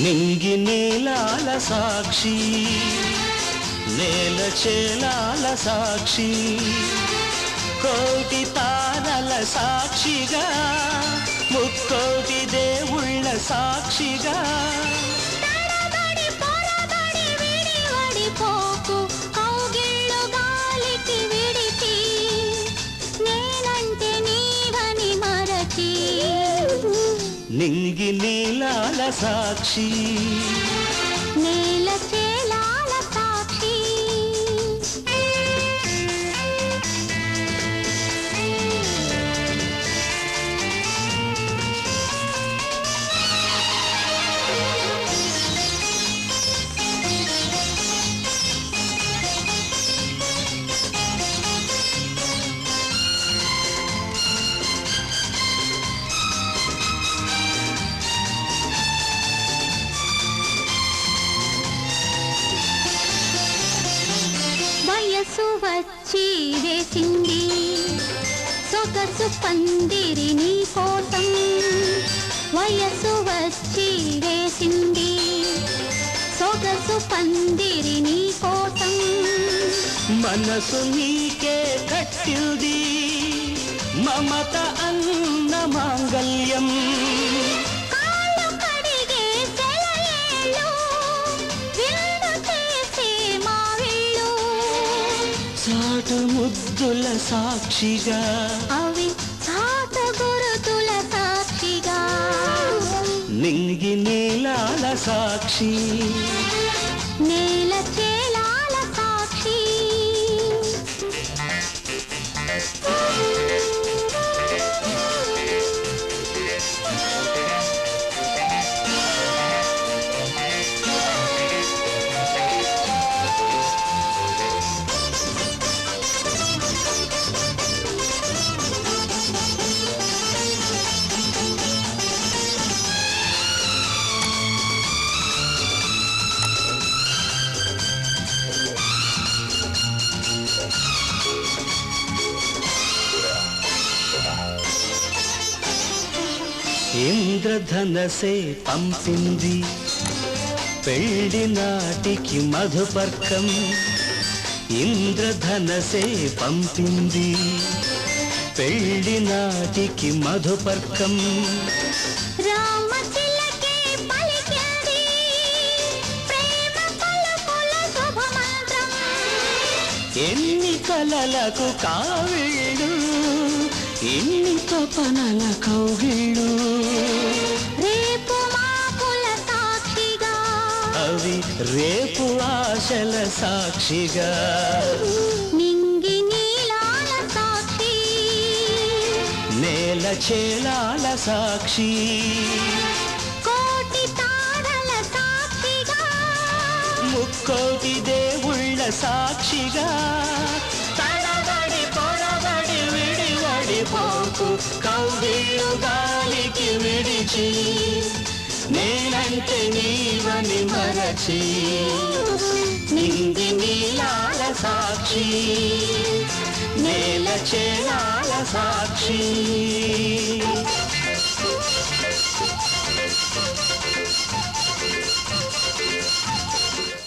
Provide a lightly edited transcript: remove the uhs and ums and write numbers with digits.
నింగి నీలాల సాక్షి, నేల చేలాల సాక్షి, కోటి తారల సాక్షిగా, ముక్కోటి దేవుళ్ళ సాక్షిగా, నింగి నీలాల సాక్షి, నేల చేలాల సాక్షి. వయసు వచ్చి వేసింది సొగసు పందిరి నీ కోసం, వయసు వచ్చి వేసింది సొగసు పందిరి నీ కోసం, మనసు నీకే కట్టింది మమత అన్న మాంగళ్యం, చాటు ముద్దుల సాక్షిగా, అవి చాట గురుతుల సాక్షిగా, నింగి నీలాల సాక్షి, నేల చేలాల సాక్షి. ఇంద్రధనసే పంపింది పెళ్లి నాటికి మధుపర్కం, ఇంద్రధనసే పంపింది పెళ్లి నాటికి మధుపర్కం, రామచిలకే పలికింది ప్రేమ పలుకుల శుభమంత్రం, ఎన్ని కలలకు కావిళ్ళు ఎన్ని తపనల కౌగిళ్ళు, రేపు మాపుల సాక్షిగా, అవి రేపు ఆశల సాక్షిగా, నింగి నీలాల సాక్షి, నేల చేలాల సాక్షి, కోటి తారల సాక్షిగా, ముక్కోటి దేవుళ్ళ సాక్షిగా, తడబడి పొడబడి విడివడిపోకు కౌగిళ్ళు గాలికి విడిచి, నేనంటే నీవని మరచి, నింగి నీలాల సాక్షి, నేల చేలాల సాక్షి.